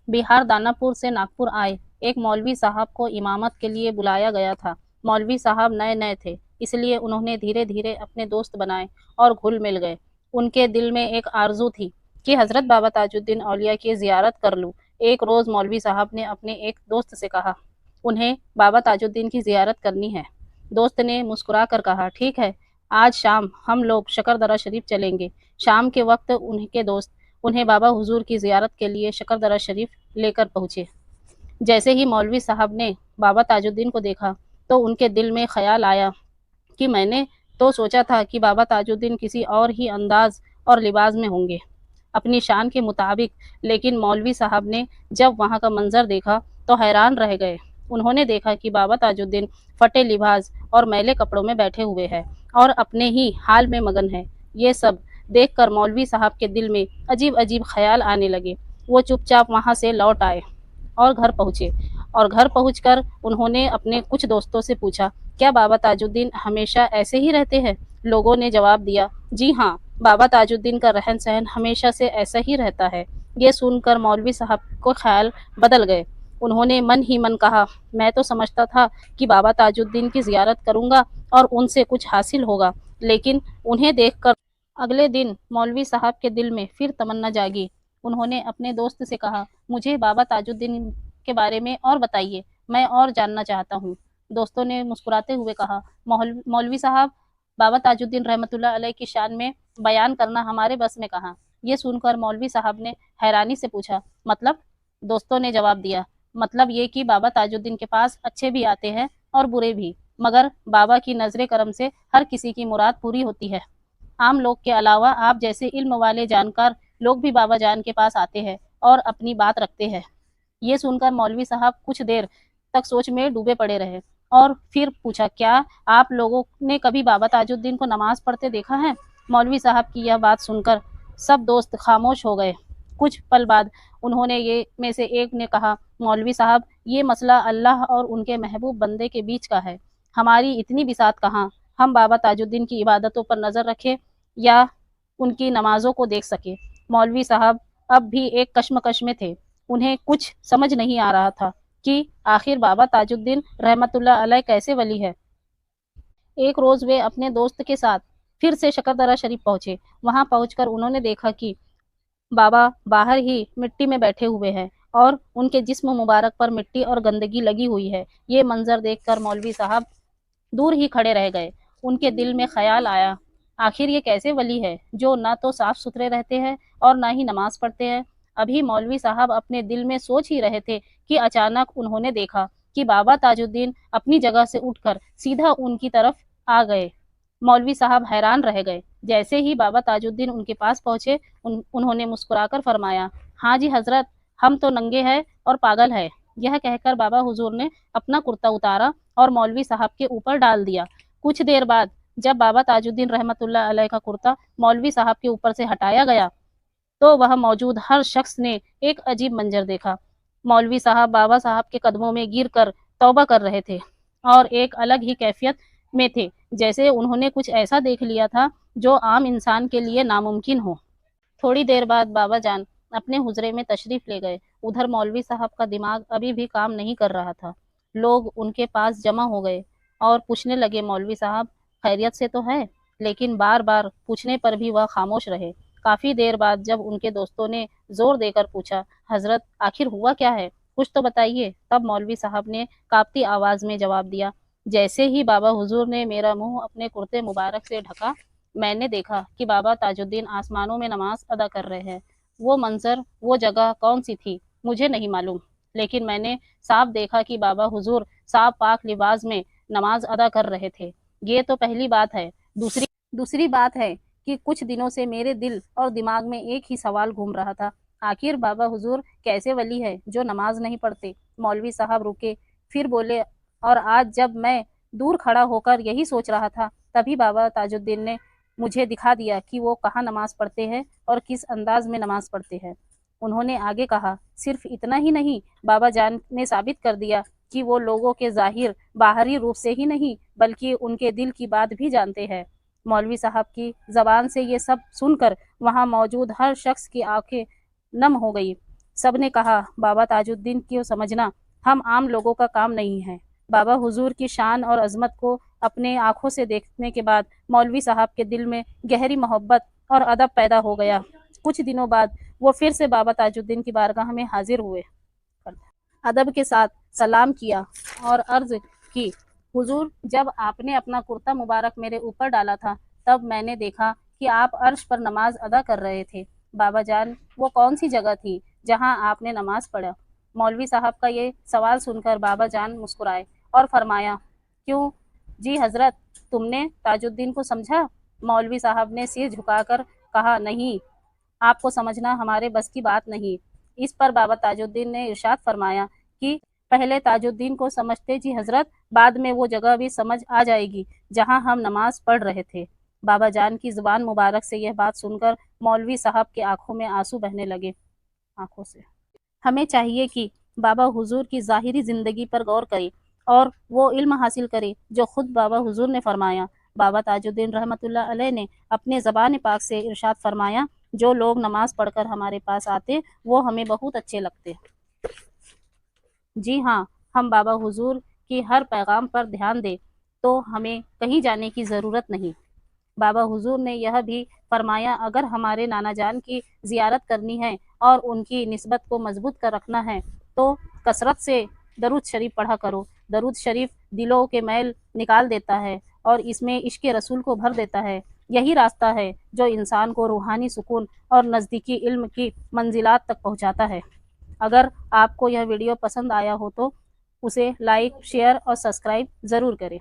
बिहार दानापुर से नागपुर आए एक मौलवी साहब को इमामत के लिए बुलाया गया था। मौलवी साहब नए नए थे, इसलिए उन्होंने धीरे धीरे अपने दोस्त बनाए और घुल मिल गए। उनके दिल में एक आरजू थी कि हजरत बाबा ताजुद्दीन औलिया की जियारत कर लूं। एक रोज मौलवी साहब ने अपने एक दोस्त से कहा, उन्हें बाबा ताजुद्दीन की जियारत करनी है। दोस्त ने मुस्कुरा कर कहा, ठीक है, आज शाम हम लोग शकरदरा शरीफ चलेंगे। शाम के वक्त उनके दोस्त उन्हें बाबा हुजूर की जियारत के लिए शकरदरा शरीफ लेकर पहुंचे। जैसे ही मौलवी साहब ने बाबा ताजुद्दीन को देखा तो उनके दिल में ख्याल आया कि मैंने तो सोचा था कि बाबा ताजुद्दीन किसी और ही अंदाज और लिबास में होंगे, अपनी शान के मुताबिक। लेकिन मौलवी साहब ने जब वहाँ का मंजर देखा तो हैरान रह गए। उन्होंने देखा कि बाबा ताजुद्दीन फटे लिबास और मैले कपड़ों में बैठे हुए हैं और अपने ही हाल में मगन है। ये सब देखकर मौलवी साहब के दिल में अजीब अजीब ख्याल आने लगे। वो चुपचाप वहाँ से लौट आए और घर पहुँचे, और घर पहुँचकर उन्होंने अपने कुछ दोस्तों से पूछा, क्या बाबा ताजुद्दीन हमेशा ऐसे ही रहते हैं? लोगों ने जवाब दिया, जी हाँ, बाबा ताजुद्दीन का रहन सहन हमेशा से ऐसा ही रहता है। ये सुनकर मौलवी साहब को ख्याल बदल गए। उन्होंने मन ही मन कहा, मैं तो समझता था कि बाबा ताजुद्दीन की जियारत करूंगा और उनसे कुछ हासिल होगा, लेकिन उन्हें देखकर अगले दिन मौलवी साहब के दिल में फिर तमन्ना जागी। उन्होंने अपने दोस्त से कहा, मुझे बाबा ताजुद्दीन के बारे में और बताइए, मैं और जानना चाहता हूँ। दोस्तों ने मुस्कुराते हुए कहा, मौलवी साहब, बाबा ताजुद्दीन रहमतुल्लाह अलैह की शान में बयान करना हमारे बस में कहाँ। ये सुनकर मौलवी साहब ने हैरानी से पूछा, मतलब? दोस्तों ने जवाब दिया, मतलब ये कि बाबा ताजुद्दीन के पास अच्छे भी आते हैं और बुरे भी, मगर बाबा की नजरे करम से हर किसी की मुराद पूरी होती है। आम लोग के अलावा आप जैसे इल्म वाले जानकार लोग भी बाबा जान के पास आते हैं और अपनी बात रखते हैं। ये सुनकर मौलवी साहब कुछ देर तक सोच में डूबे पड़े रहे और फिर पूछा, क्या आप लोगों ने कभी बाबा ताजुद्दीन को नमाज पढ़ते देखा है? मौलवी साहब की यह बात सुनकर सब दोस्त खामोश हो गए। कुछ पल बाद उन्होंने ये में से एक ने कहा, मौलवी साहब, ये मसला अल्लाह और उनके महबूब बंदे के बीच का है, हमारी इतनी बिसात कहाँ हम बाबा ताजुद्दीन की इबादतों पर नजर रखें या उनकी नमाजों को देख सके। मौलवी साहब अब भी एक कश्मकश में थे। उन्हें कुछ समझ नहीं आ रहा था कि आखिर बाबा ताजुद्दीन रहमतुल्लाह अलैह कैसे वली है। एक रोज वे अपने दोस्त के साथ फिर से शकरदरा शरीफ पहुंचे। वहां पहुंचकर उन्होंने देखा कि बाबा बाहर ही मिट्टी में बैठे हुए हैं और उनके जिस्म मुबारक पर मिट्टी और गंदगी लगी हुई है। ये मंजर देखकर मौलवी साहब दूर ही खड़े रह गए। उनके दिल में ख्याल आया, आखिर ये कैसे वली है जो ना तो साफ सुथरे रहते हैं और ना ही नमाज पढ़ते हैं। अभी मौलवी साहब अपने दिल में सोच ही रहे थे कि अचानक उन्होंने देखा कि बाबा ताजुद्दीन अपनी जगह से उठकर सीधा उनकी तरफ आ गए। मौलवी साहब हैरान रह गए। जैसे ही बाबा ताजुद्दीन उनके पास पहुंचे, उन्होंने मुस्कुराकर फरमाया, हाँ जी हजरत, हम तो नंगे हैं और पागल है। यह कहकर बाबा हुजूर ने अपना कुर्ता उतारा और मौलवी साहब के ऊपर डाल दिया। कुछ देर बाद जब बाबा ताजुद्दीन रहमतुल्लाह अलैह का कुर्ता मौलवी साहब के ऊपर से हटाया गया तो वह मौजूद हर शख्स ने एक अजीब मंजर देखा। मौलवी साहब बाबा साहब के कदमों में गिर कर तौबा कर रहे थे और एक अलग ही कैफियत में थे, जैसे उन्होंने कुछ ऐसा देख लिया था जो आम इंसान के लिए नामुमकिन हो। थोड़ी देर बाद बाबा जान अपने हुजरे में तशरीफ ले गए। उधर मौलवी साहब का दिमाग अभी भी काम नहीं कर रहा था। लोग उनके पास जमा हो गए और पूछने लगे, मौलवी साहब, खैरियत से तो है? लेकिन बार बार पूछने पर भी वह खामोश रहे। काफी देर बाद जब उनके दोस्तों ने जोर देकर पूछा, हजरत, आखिर हुआ क्या है, कुछ तो बताइए। तब मौलवी साहब ने कांपती आवाज में जवाब दिया, जैसे ही बाबा हुजूर ने मेरा मुंह अपने कुर्ते मुबारक से ढका, मैंने देखा कि बाबा ताजुद्दीन आसमानों में नमाज अदा कर रहे हैं। वो मंजर, वो जगह कौन सी थी मुझे नहीं मालूम, लेकिन मैंने साफ देखा कि बाबा हुजूर साफ पाक लिबास में नमाज अदा कर रहे थे। ये तो पहली बात है। दूसरी दूसरी बात है कि कुछ दिनों से मेरे दिल और दिमाग में एक ही सवाल घूम रहा था, आखिर बाबा हुजूर कैसे वली है जो नमाज नहीं पढ़ते। मौलवी साहब रुके, फिर बोले, और आज जब मैं दूर खड़ा होकर यही सोच रहा था, तभी बाबा ताजुद्दीन ने मुझे दिखा दिया कि वो कहाँ नमाज पढ़ते हैं और किस अंदाज में नमाज पढ़ते हैं। उन्होंने आगे कहा, सिर्फ इतना ही नहीं, बाबा जान ने साबित कर दिया कि वो लोगों के जाहिर बाहरी रूप से ही नहीं बल्कि उनके दिल की बात भी जानते हैं। मौलवी साहब की जबान से ये सब सुनकर वहां मौजूद हर शख्स की आंखें नम हो गई। सब ने कहा, बाबा ताजुद्दीन को समझना हम आम लोगों का काम नहीं है। बाबा हुजूर की शान और अजमत को अपने आंखों से देखने के बाद मौलवी साहब के दिल में गहरी मोहब्बत और अदब पैदा हो गया। कुछ दिनों बाद वो फिर से बाबा ताजुद्दीन की बारगाह में हाजिर हुए। अदब के साथ सलाम किया और अर्ज की, हुजूर, जब आपने अपना कुर्ता मुबारक मेरे ऊपर डाला था तब मैंने देखा कि आप अर्श पर नमाज अदा कर रहे थे। बाबा जान, वो कौन सी जगह थी जहां आपने नमाज पढ़ा? मौलवी साहब का ये सवाल सुनकर बाबा जान मुस्कुराए और फरमाया, क्यों जी हजरत, तुमने ताजुद्दीन को समझा? मौलवी साहब ने सिर झुकाकर कहा, नहीं, आपको समझना हमारे बस की बात नहीं। इस पर बाबा ताजुद्दीन ने इरशाद फरमाया कि पहले ताजुद्दीन को समझते जी हजरत, बाद में वो जगह भी समझ आ जाएगी जहां हम नमाज पढ़ रहे थे। बाबा जान की जुबान मुबारक से यह बात सुनकर मौलवी साहब के आंखों में आंसू बहने लगे। आंखों से हमें चाहिए कि बाबा हुजूर की ज़ाहिरी ज़िंदगी पर गौर करें और वो इल्म हासिल करें जो खुद बाबा हुजूर ने फरमाया। बाबा ताजुद्दीन रहमतुल्लाह अलैह ने अपने ज़बान पाक से इरशाद फरमाया, जो लोग नमाज पढ़कर हमारे पास आते वो हमें बहुत अच्छे लगते। जी हाँ, हम बाबा हुजूर की हर पैगाम पर ध्यान दें तो हमें कहीं जाने की ज़रूरत नहीं। बाबा हुजूर ने यह भी फरमाया, अगर हमारे नाना जान की ज़ियारत करनी है और उनकी निस्बत को मजबूत कर रखना है तो कसरत से दरूद शरीफ पढ़ा करो। दरूद शरीफ दिलों के मैल निकाल देता है और इसमें इश्क रसूल को भर देता है। यही रास्ता है जो इंसान को रूहानी सुकून और नज़दीकी इल्म की मंजिलात तक पहुंचाता है। अगर आपको यह वीडियो पसंद आया हो तो उसे लाइक, शेयर और सब्सक्राइब ज़रूर करें।